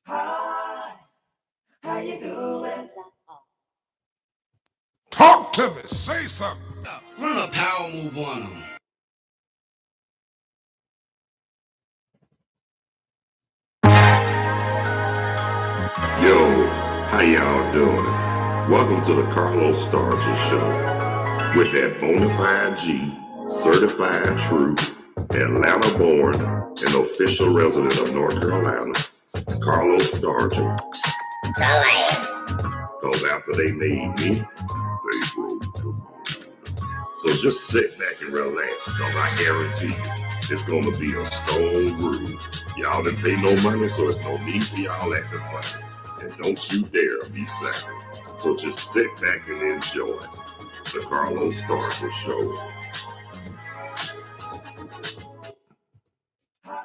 Hi, how you doing? Talk to me. Say something. Run a power move on him. Yo, how y'all doing? Welcome to the Carlos Stargell Show with that bona fide G, certified true, Atlanta born, and official resident of North Carolina, Carlos Stargell. Because after they made me, they broke the mold. So just sit back and relax, because I guarantee you, it's going to be a stone brew. Y'all didn't pay no money, so there's no need for y'all acting funny. And don't you dare be silent. So just sit back and enjoy the Carlos Stargell Show. Hi,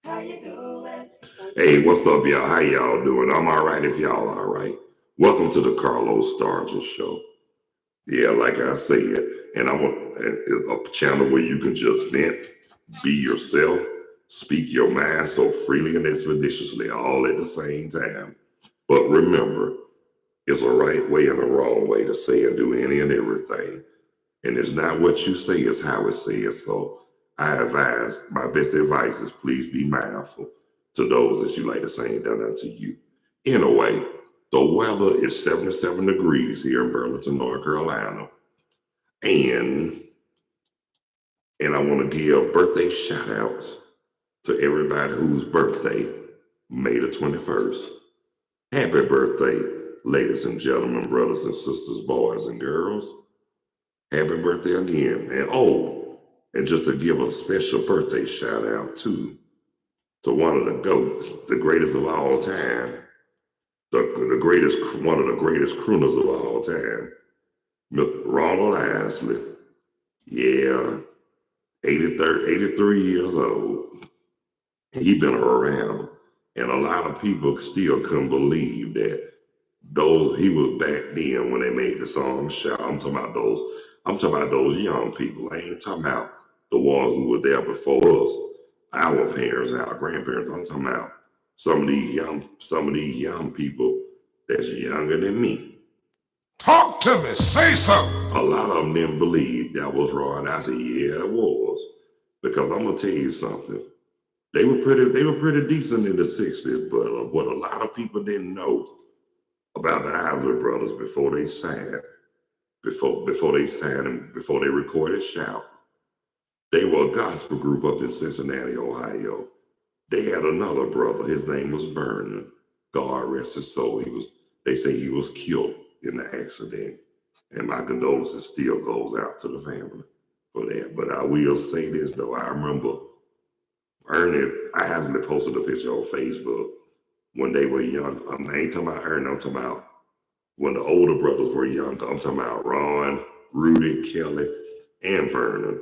how you doing? Hey, what's up, y'all? How y'all doing? I'm all right if y'all all right. Welcome to the Carlos Stargell Show. Yeah, like I said, and I'm a channel where you can just vent, be yourself, speak your mind so freely and expeditiously all at the same time. But remember, it's a right way and a wrong way to say and do any and everything. And it's not what you say, it's how it's said. So I advise, my best advice is please be mindful to those that you like the same done unto you. Anyway, the weather is 77 degrees here in Burlington, North Carolina. And I want to give birthday shout outs to everybody whose birthday, May the 21st. Happy birthday, ladies and gentlemen, brothers and sisters, boys and girls. Happy birthday again. And just to give a special birthday shout out to one of the GOATs, the greatest of all time, one of the greatest crooners of all time, Ronald Isley. Yeah, 83 years old. He been around, and a lot of people still couldn't believe that he was back then when they made the song Shout. I'm talking about those young people. I ain't talking about the ones who were there before us, our parents, our grandparents. I'm talking about some of these young people that's younger than me. Talk to me. Say something. A lot of them didn't believe that was wrong. I said, yeah, it was. Because I'm gonna tell you something. They were pretty decent in the 60s, but what a lot of people didn't know about the Isley Brothers before they recorded Shout. They were a gospel group up in Cincinnati, Ohio. They had another brother. His name was Vernon. God rest his soul. They say he was killed in the accident. And my condolences still goes out to the family for that. But I will say this though. I remember Ernie, I haven't posted a picture on Facebook when they were young. I ain't talking about Ernie, I'm talking about when the older brothers were young. I'm talking about Ron, Rudy, Kelly, and Vernon.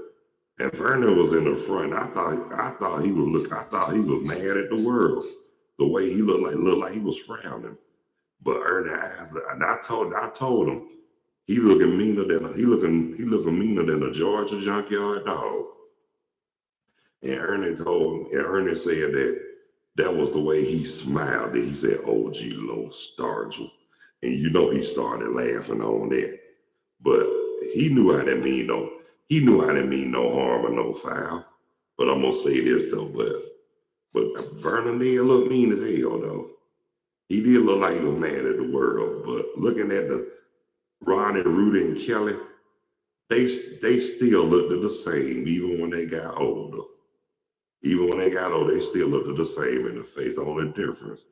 And Vernon was in the front. I thought he was mad at the world. The way he looked like he was frowning. But Ernie Isley, and I told him he looking meaner than a Georgia junkyard dog. And Ernie said that was the way he smiled. And he said, "OG Low Stargell," and he started laughing on that. But he knew I didn't mean no harm or no foul. But I'm gonna say this though, but Vernon did look mean as hell though. He did look like he was mad at the world. But looking at the Ron and Rudy and Kelly, they still looked the same even when they got older. Even when they got older, they still looked the same in the face. The only difference,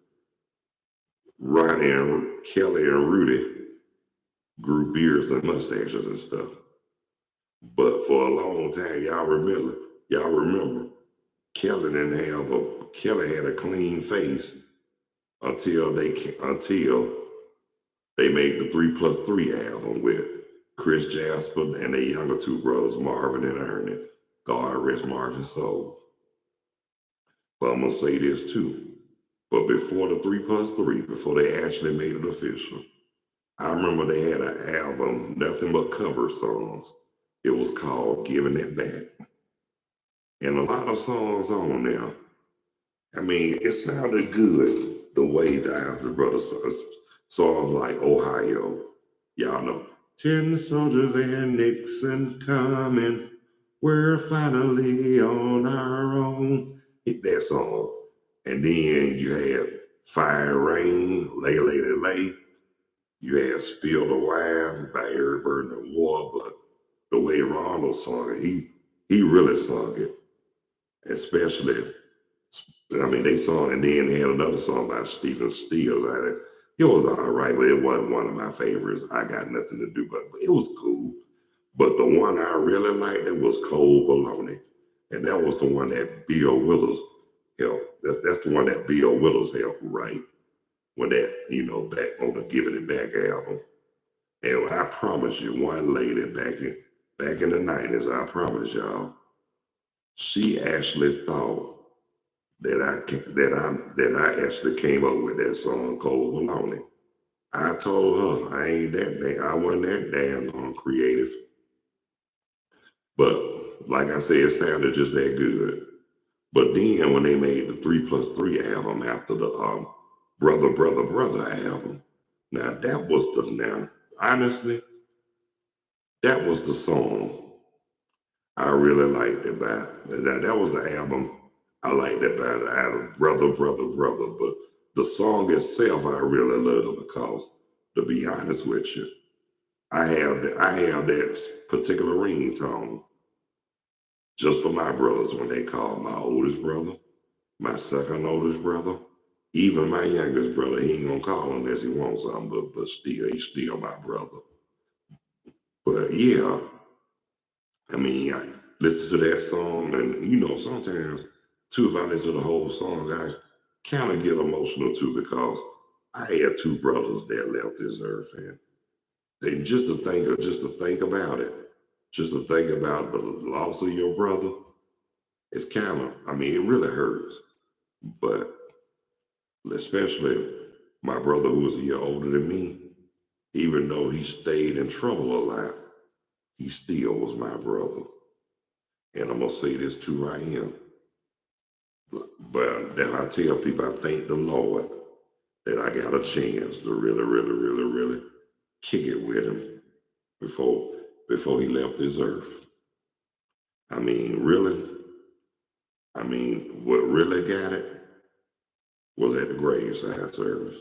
Ronnie and Kelly and Rudy grew beards and mustaches and stuff. But for a long time, y'all remember, Kelly had a clean face until they made the 3+3 album with Chris Jasper and their younger two brothers, Marvin and Ernie. God rest Marvin's soul. But I'm gonna say this too. But before the 3+3, before they actually made it official, I remember they had an album, nothing but cover songs. It was called Giving It Back. And a lot of songs on there I mean, it sounded good the way the Isley Brothers songs like Ohio. Y'all know. 10 soldiers and Nixon coming. We're finally on our own. Hit that song. And then you had Fire Rain, Lay, Lay, Lay, Lay. You had Spill the Wine by Eric Burden and War, but the way Ronald sung it, he really sung it. Especially, I mean, they sung, and then they had another song by Stephen Stills at it. It was all right, but it wasn't one of my favorites. I got nothing to do, but it was cool. But the one I really liked, it was Cold Baloney. And that was the one that Bill Withers helped. That's the one that Bill Withers helped write when that, back on the Giving It Back album. And I promise you, one lady back in the 90s, I promise y'all, she actually thought that I actually came up with that song Cold Baloney. I told her I wasn't that damn creative. But like I said, it sounded just that good. But then when they made the 3+3 album after the Brother album, honestly, that was the song I really liked about it. That was the album I liked about it. Either Brother. But the song itself I really love because, to be honest with you, I have that particular ringtone just for my brothers when they call my oldest brother, my second oldest brother, even my youngest brother. He ain't gonna call unless he wants something, but still, he's still my brother. But yeah, I mean, I listen to that song, and sometimes too, if I listen to the whole song, I kind of get emotional too because I had two brothers that left this earth, and they just to think about it, just to think about the loss of your brother. It's it really hurts. But especially my brother who was a year older than me, even though he stayed in trouble a lot, he still was my brother. And I'm gonna say this too right here. But then I tell people I thank the Lord that I got a chance to really kick it with him before he left this earth. I mean, really, what really got it was at the graveside service.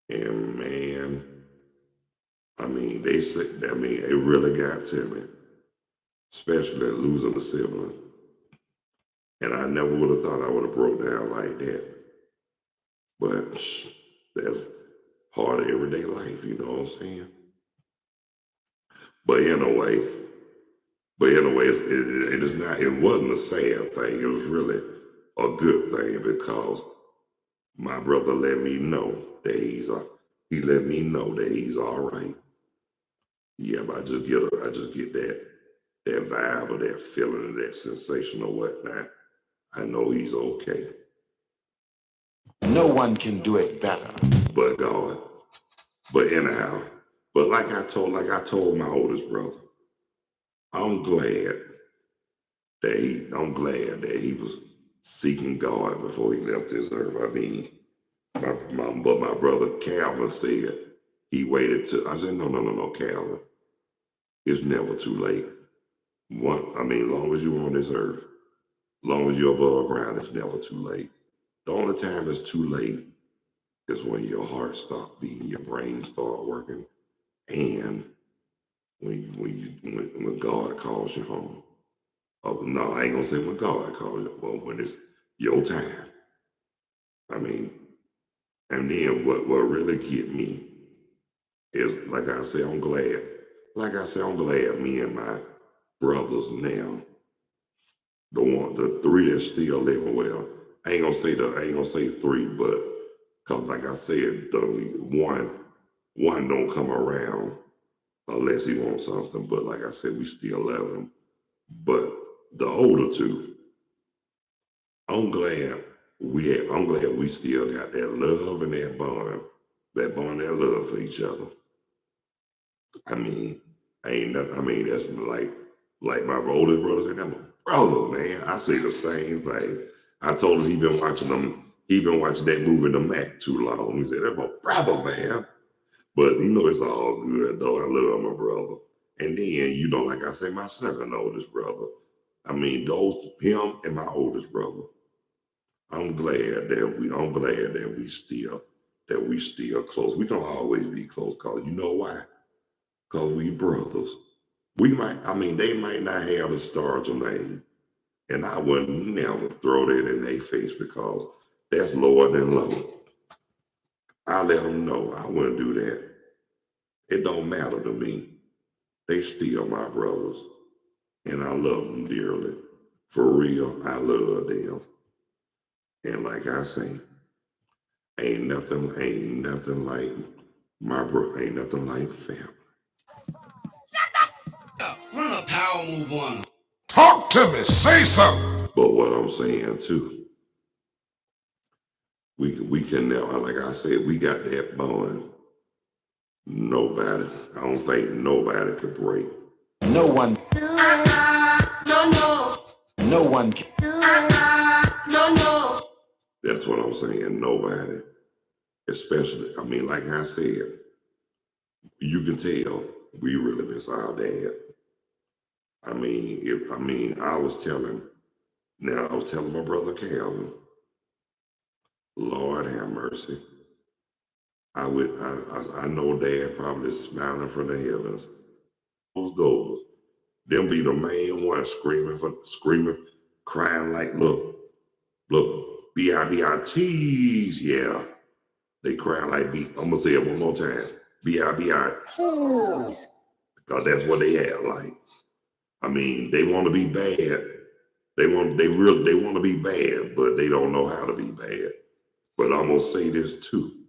And man, it really got to me, especially losing a sibling. And I never would have thought I would have broke down like that. But that's part of everyday life, you know what I'm saying? But in a way, it wasn't a sad thing. It was really a good thing because my brother let me know that he's all right. Yeah, but I just get that vibe or that feeling or that sensation or whatnot. I know he's okay. No one can do it better. But God. But anyhow, but like I told my oldest brother, I'm glad that he was seeking God before he left this earth. I mean, my brother Calvin said he waited till I said, no, Calvin. It's never too late. Long as you're on this earth, long as you're above ground, it's never too late. The only time it's too late is when your heart stops beating, your brain start working, and when God calls you home. Oh, no, I ain't gonna say when God calls you, but when it's your time. And then what really get me is, like I say, I'm glad. I'm glad me and my brothers now, the three that's still living well. I ain't gonna say three, but cause like I said, one don't come around unless he wants something. But like I said, we still love him. But the older two, I'm glad we still got that love and that bond, that love for each other. That's like my oldest brother said, I'm a brother, man. I say the same thing. I told him he been watching that movie The Mac too long. He said, that's my brother, man. But it's all good though. I love my brother. And then, like I say, my second oldest brother. I mean, him and my oldest brother. I'm glad that we still close. We don't always be close, cause you know why? Cause we brothers. They might not have the Stargell name, and I would never throw that in their face because that's lower than low. I let them know I wouldn't do that. It don't matter to me. They still my brothers, and I love them dearly. For real, I love them. And like I say, ain't nothing like my bro. Ain't nothing like family. Run a power move on him. Talk to me. Say something. But what I'm saying too, we can now, like I said, we got that bond. I don't think nobody could break. No one. No one can. That's what I'm saying. Nobody. Especially, like I said, you can tell we really miss our dad. I was telling my brother Calvin, Lord have mercy. I know Dad probably smiling from the heavens. Those doors, them be the main ones screaming, crying like, look, B-I-B-I-T's, yeah. They crying like I'm gonna say it one more time, B-I-B-I-T's, because that's what they have. Like, they want to be bad. They want to be bad, but they don't know how to be bad. But I'm gonna say this too.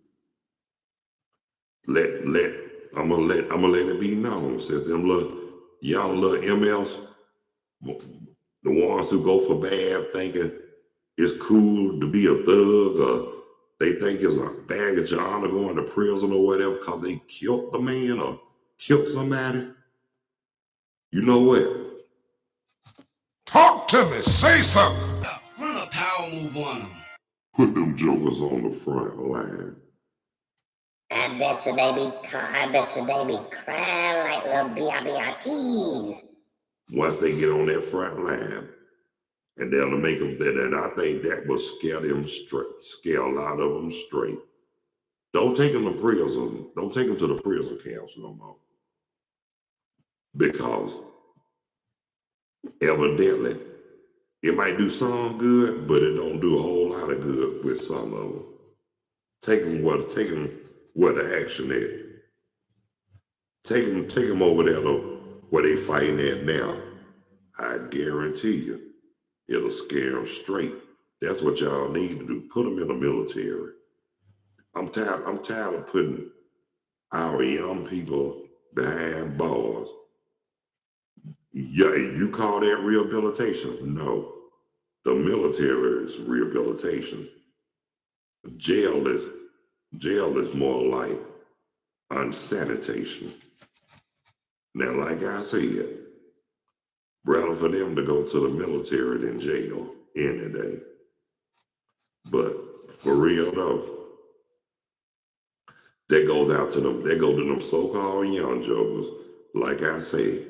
I'm gonna let it be known, since them young little MFs, the ones who go for bad, thinking it's cool to be a thug, or they think it's a baggage of honor going to prison or whatever because they killed the man or killed somebody. You know what? Talk to me. Say something. Run a power move on him. Put them jokers on the front line. I bet you they be crying like little B-I-B-I-T's. Once they get on that front line, and that'll make them, and I think that will scare them straight, scare a lot of them straight. Don't take them to prison. Don't take them to the prison camps no more. Because evidently, it might do some good, but it don't do a whole lot of good with some of them. Take them where the action at. Take them over there where they fighting at now. I guarantee you, it'll scare them straight. That's what y'all need to do. Put them in the military. I'm tired of putting our young people behind bars. Yeah, you call that rehabilitation? No. The military is rehabilitation. Jail is more like unsanitation. Now, like I said, rather for them to go to the military than jail any day. But for real though, that goes out to them. They go to them so-called young jokers, like I say,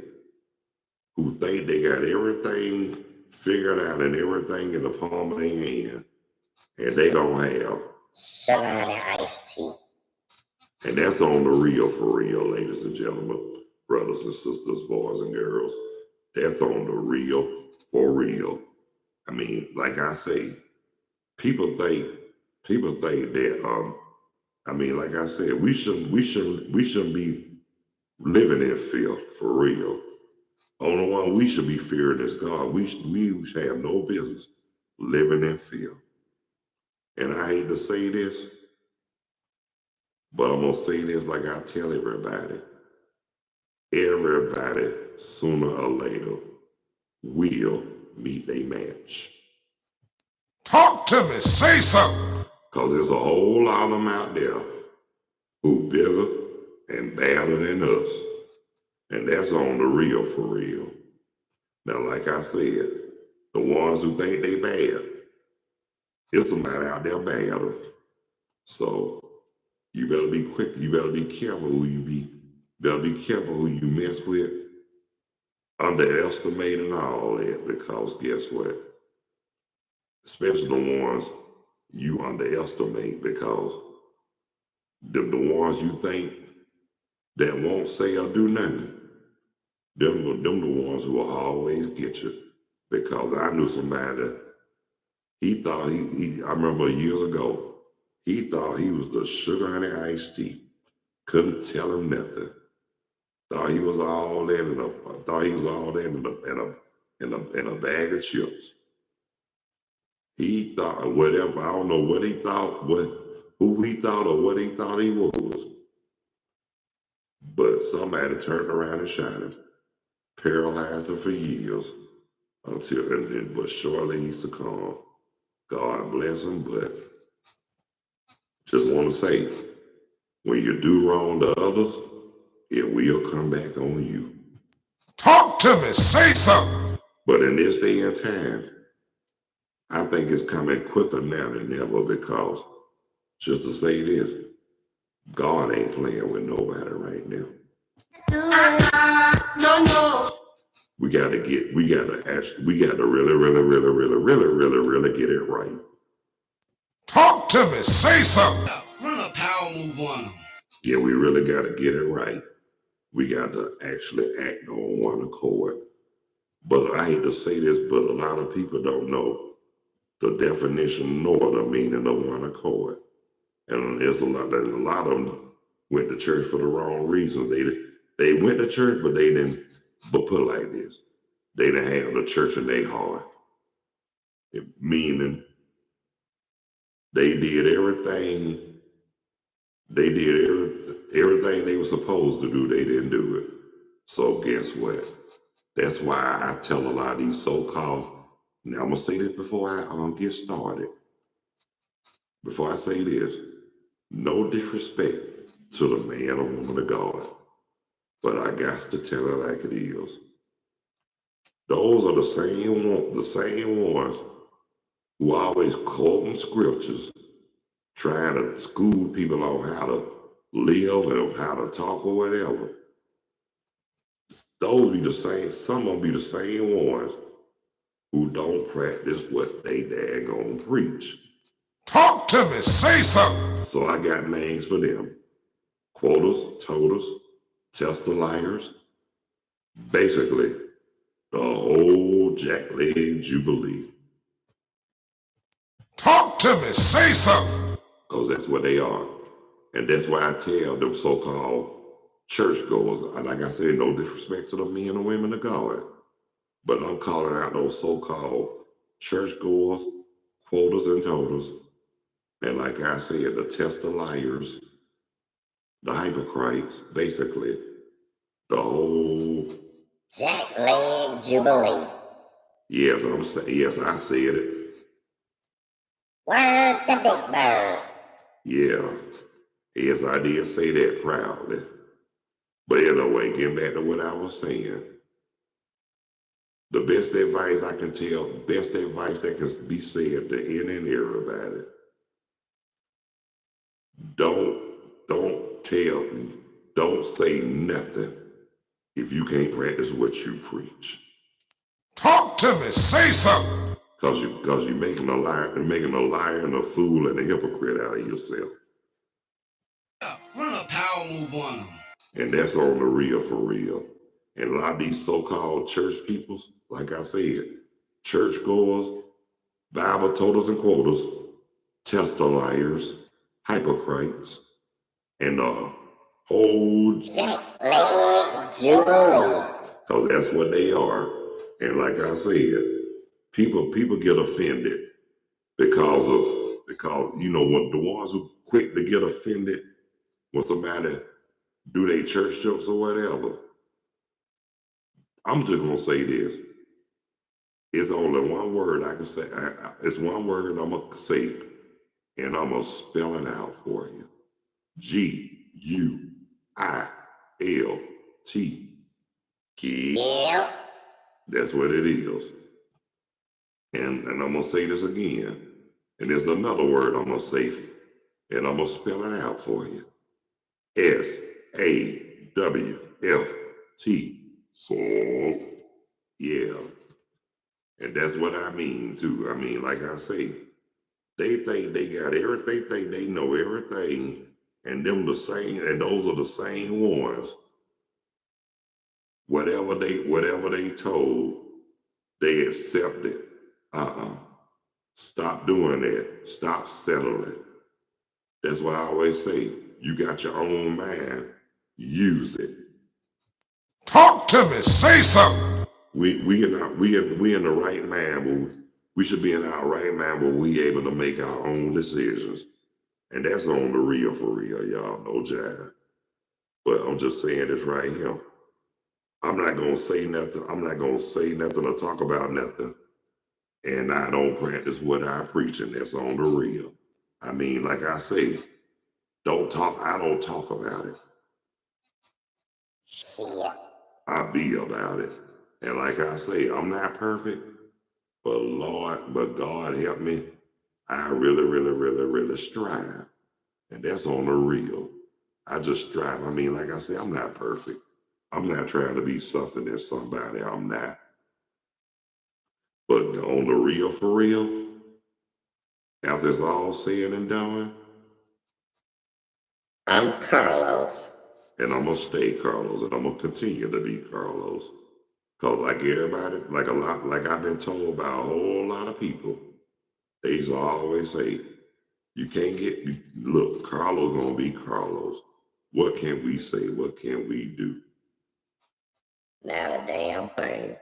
who think they got everything figured out and everything in the palm of their hand, and they don't have Sugar honey iced tea. And that's on the real, for real, ladies and gentlemen, brothers and sisters, boys and girls. That's on the real, for real. Like I say, people think that like I said, we shouldn't be living in fear, for real. Only one we should be fearing is God. We have no business living in fear. And I hate to say this, but I'm gonna say this like I tell everybody. Everybody, sooner or later, will meet their match. Talk to me. Say something. Because there's a whole lot of them out there who bigger and badder than us. And that's on the real, for real. Now, like I said, the ones who think they bad, There's somebody out there bad. So you better be quick. You better be careful who you be. Better be careful who you mess with. Underestimating all that, because guess what? Especially the ones you underestimate, because the ones you think that won't say or do nothing, them the ones who will always get you. Because I knew somebody that he thought I remember years ago, he thought he was the sugar honey iced tea. Couldn't tell him nothing. Thought he was all that in a bag of chips. He thought whatever, I don't know what he thought, who he thought or what he thought he was. But somebody turned around and shot him, paralyzed him for years but shortly he succumbed. God bless him, but just want to say, when you do wrong to others, it will come back on you. Talk to me, say something. But in this day and time, I think it's coming quicker now than ever, because just to say this, God ain't playing with nobody right now. No. We gotta really get it right. Talk to me, say something. Run a power move on them. Yeah, we really gotta get it right. We gotta actually act on one accord. But I hate to say this, but a lot of people don't know the definition nor the meaning of one accord. And there's a lot of them went to church for the wrong reasons. They went to church, but they didn't. But put it like this: they didn't have the church in their heart. Meaning, they did everything. They did everything they were supposed to do. They didn't do it. So guess what? That's why I tell a lot of these so-called. Now I'm gonna say this before I get started. Before I say this, no disrespect to the man or woman of God, but I got to tell it like it is. Those are the same ones who always quoting scriptures, trying to school people on how to live and how to talk or whatever. Those be the same. Some of them be the same ones who don't practice what they daggone preach. Talk to me, say something. So I got names for them: quoters, toters, testaliers, basically the whole jackleg jubilee. Talk to me, say something. Because that's what they are. And that's why I tell them so-called churchgoers, and like I said, no disrespect to the men and women of God, but I'm calling out those so-called churchgoers, quoters and toters, and like I said, the testaliers, the hypocrites, basically the whole Jackleg Jubilee. yes, I said it. Word the big bird. Yeah, yes, I did say that proudly. But anyway, getting back to what I was saying, the best advice I can tell, best advice that can be said to any and everybody, don't say nothing if you can't practice what you preach. Talk to me, say something. Because you're making a liar and a fool and a hypocrite out of yourself. Run a power move on them. And that's on the real for real. And a lot of these so-called church peoples, like I said, churchgoers, Bible toters and quoters, testaliers, hypocrites, and the whole Jackleg Jubilee. because that's what they are. And like I said, people get offended because you know what, the ones who quick to get offended when somebody do they church jokes or whatever. I'm just gonna say this. It's only one word I can say. It's one word I'm gonna say, and I'm gonna spell it out for you. Guilt. Yep. That's what it is. And I'm gonna say this again. And there's another word I'm going to say, and I'm going to spell it out for you. SAWFT. Soft. Yeah. And that's what I mean, too. I mean, like I say, they think they got everything, they think they know everything, and them the same, and those are the same ones. Whatever they told, they accept it. Stop doing that. Stop settling. That's why I always say, you got your own mind, use it. Talk to me. Say something. We in the right mind, but we should be in our right mind, but we able to make our own decisions. And that's on the real for real, y'all. No jive. But I'm just saying this right here. I'm not gonna say nothing. I'm not gonna say nothing or talk about nothing. And I don't practice what I preach, and that's on the real. I mean, like I say, I don't talk about it. See ya. I be about it. And like I say, I'm not perfect, but God help me. I really strive. And that's on the real. I just strive. I mean, like I say, I'm not perfect. I'm not trying to be something that's somebody. I'm not. But on the real for real, after it's all said and done, I'm Carlos. and I'm gonna stay Carlos, and I'm gonna continue to be Carlos. Cause like everybody, like I've been told by a whole lot of people, they used to always say, you can't look, Carlos gonna be Carlos. What can we say? What can we do? Not a damn thing.